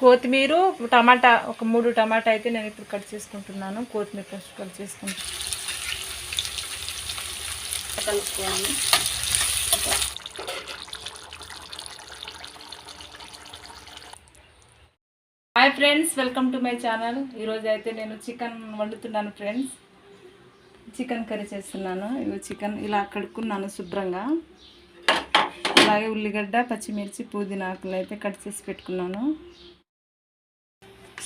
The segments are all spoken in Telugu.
కొత్తిమీర, టమాటా ఒక 3 టమాటా అయితే నేను ఇప్పుడు కట్ చేసుకుంటున్నాను. కొత్తిమీర ఫస్ట్ కట్ చేసుకుంటాను. కలుపుకోవాలి. Hi friends, welcome to my channel. ఈరోజు అయితే నేను చికెన్ వండుతున్నాను ఫ్రెండ్స్. చికెన్ కర్రీ చేస్తున్నాను. ఇవి చికెన్ ఇలా కడుక్కున్నాను శుభ్రంగా. అలాగే ఉల్లిగడ్డ, పచ్చిమిర్చి, పుదీనా ఆకులు అయితే కట్ చేసి పెట్టుకున్నాను.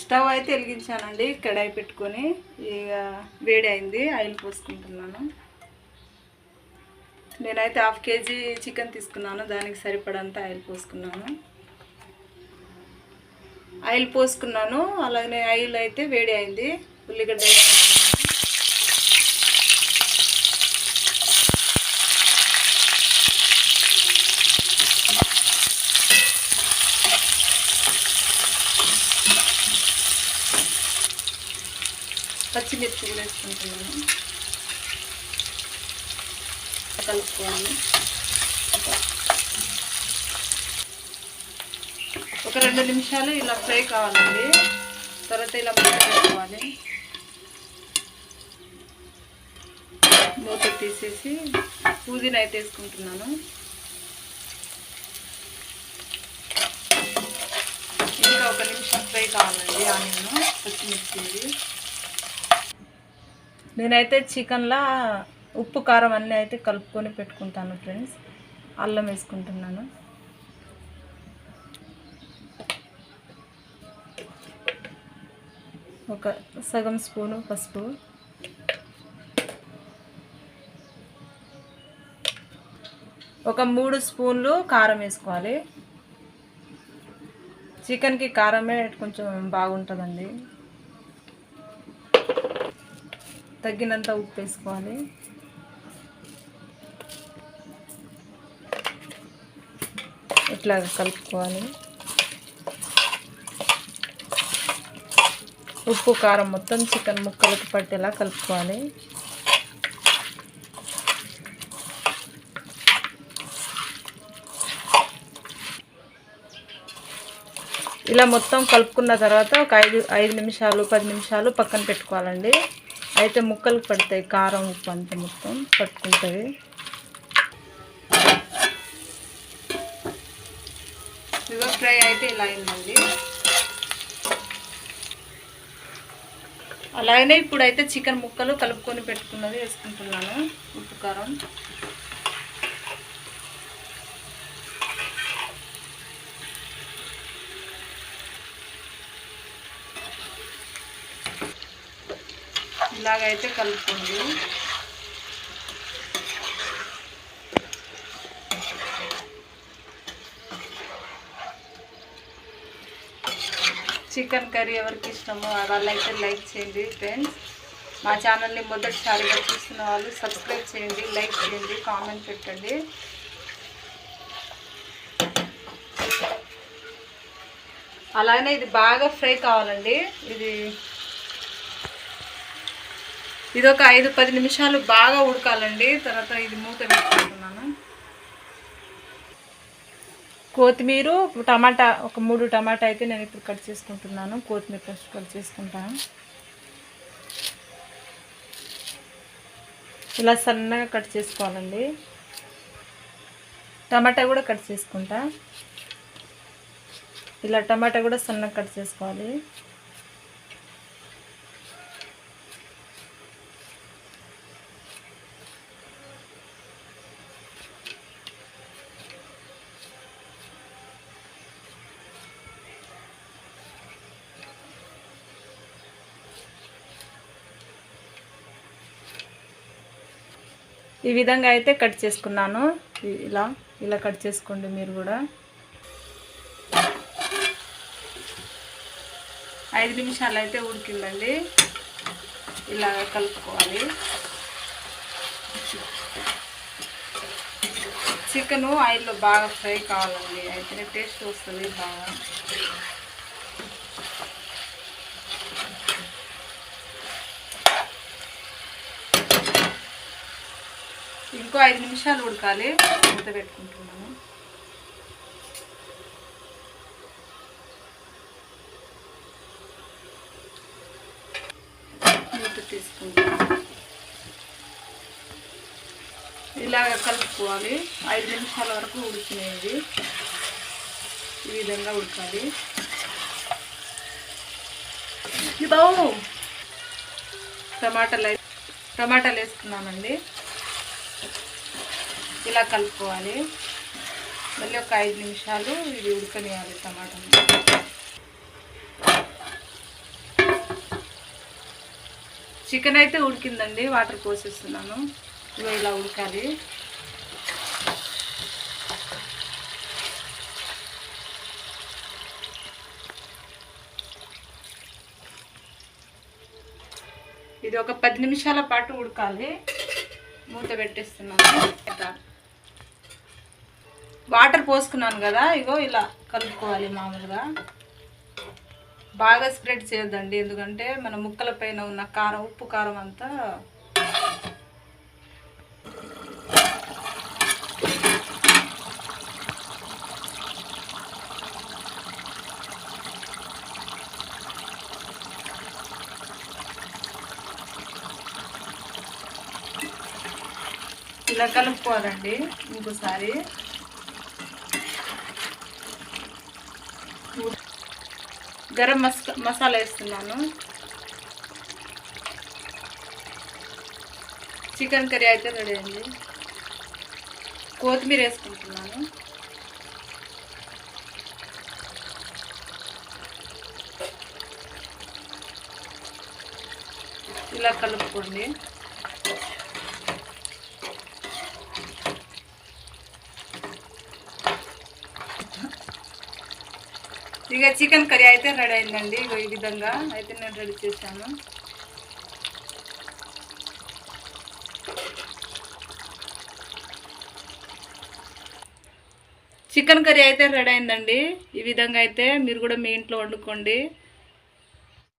స్టవ్ అయితే వెలిగించానండి. కడాయి పెట్టుకొని ఇక వేడి అయింది. ఆయిల్ పోసుకుంటున్నాను. నేనైతే 1/2 kg చికెన్ తీసుకున్నాను. దానికి సరిపడంత ఆయిల్ పోసుకున్నాను. ఆయిల్ పోసుకున్నాను. అలాగే ఆయిల్ అయితే వేడి అయింది. ఉల్లిగడ్డ పచ్చిమిర్చి కూడా వేసుకుంటున్నాను. కలుపుకోవాలి. ఒక 2 నిమిషాలు ఇలా ఫ్రై కావాలండి. తర్వాత ఇలా మూత పెట్టుకోవాలి. మూత తీసేసి పుదీనా అయితే వేసుకుంటున్నాను. ఇంకా ఒక నిమిషం ఫ్రై కావాలండి. ఆనియన్, పచ్చిమిర్చి. నేనైతే చికెన్లో ఉప్పు, కారం అన్నీ అయితే కలుపుకొని పెట్టుకుంటాను ఫ్రెండ్స్. అల్లం వేసుకుంటున్నాను. ఒక సగం స్పూను పసుపు, ఒక 3 స్పూన్లు కారం వేసుకోవాలి. చికెన్కి కారమే కొంచెం బాగుంటుందండి. తగ్గినంత ఉప్పు వేసుకోవాలి. ఇట్లా కలుపుకోవాలి. ఉప్పు, కారం మొత్తం చికెన్ ముక్కలకు పట్టేలా కలుపుకోవాలి. ఇలా మొత్తం కలుపుకున్న తర్వాత ఒక 5 నిమిషాలు 10 నిమిషాలు పక్కన పెట్టుకోవాలండి. అయితే ముక్కలు పడతాయి. కారం, ఉప్పు అంతా మొత్తం పట్టుకుంటుంది. ఇదిగో ఫ్రై అయితే ఇలా అయిందండి. అలాగనే ఇప్పుడైతే చికెన్ ముక్కలు కలుపుకొని పెట్టుకున్నది వేసుకుంటున్నాను. ఉప్పు, కారం. ఇలాగైతే కలుపుకోండి. చికెన్ కర్రీ ఎవరికి ఇష్టమో వాళ్ళైతే లైక్ చేయండి ఫ్రెండ్స్. మా ఛానల్ని మొదటిసారిగా చూస్తున్న వాళ్ళు సబ్స్క్రైబ్ చేయండి, లైక్ చేయండి, కామెంట్ పెట్టండి. అలానే ఇది బాగా ఫ్రై కావాలండి. ఇది ఒక 5-10 నిమిషాలు బాగా ఉడకాలండి. తర్వాత ఇది మూత పెట్టుకుంటున్నాను. కొత్తిమీర, టమాటా ఒక 3 టమాటా అయితే నేను ఇప్పుడు కట్ చేసుకుంటున్నాను. కొత్తిమీర ఫస్ట్ కట్ చేసుకుంటాను. ఇలా సన్నగా కట్ చేసుకోవాలండి. టమాటా కూడా కట్ చేసుకుంటా. ఇలా టమాటా కూడా సన్నగా కట్ చేసుకోవాలి. ఈ విధంగా అయితే కట్ చేసుకున్నాను. ఇలా కట్ చేసుకోండి మీరు కూడా. 5 నిమిషాలు అయితే ఉడికిందండి. ఇలా కలుపుకోవాలి. చికెను ఆయిల్లో బాగా ఫ్రై కావాలండి. అయితేనే టేస్ట్ వస్తుంది బాగా. ఇంకో 5 నిమిషాలు ఉడకాలి. మూత పెట్టుకుంటున్నాను. వేసుకుంటాను. ఇలాగ కలుపుకోవాలి. 5 నిమిషాల వరకు ఉడికినది ఈ విధంగా ఉడకాలి. బావు టమాటాలు వేసుకున్నామండి. ఇలా కలుపుకోవాలి. మళ్ళీ ఒక 5 నిమిషాలు ఇది ఉడకనియాలి టమాటాలు. చికెన్ అయితే ఉడికిందండి. వాటర్ పోసేస్తున్నాను. ఇగో ఇలా ఉడకాలి. ఇది ఒక 10 నిమిషాల పాటు ఉడకాలి. మూత పెట్టేస్తున్నాను. వాటర్ పోసుకున్నాను కదా, ఇగో ఇలా కలుపుకోవాలి. మామూలుగా బాగా స్ప్రెడ్ చేయొద్దండి, ఎందుకంటే మన ముక్కల పైన ఉన్న కారం, ఉప్పు కారం అంతా ఇలా కలుపుకోవాలండి. ఇంకోసారి గరం మసాలా వేస్తున్నాను. చికెన్ కర్రీ అయితే రెడీ అయింది. కొత్తిమీర వేసుకుంటున్నాను. ఇలా కలుపుకోండి. ఇక చికెన్ కర్రీ అయితే రెడీ అయిందండి. ఇగో ఈ విధంగా అయితే నేను రెడీ చేశాను. చికెన్ కర్రీ అయితే రెడీ అయిందండి. ఈ విధంగా అయితే మీరు కూడా మీ ఇంట్లో వండుకోండి.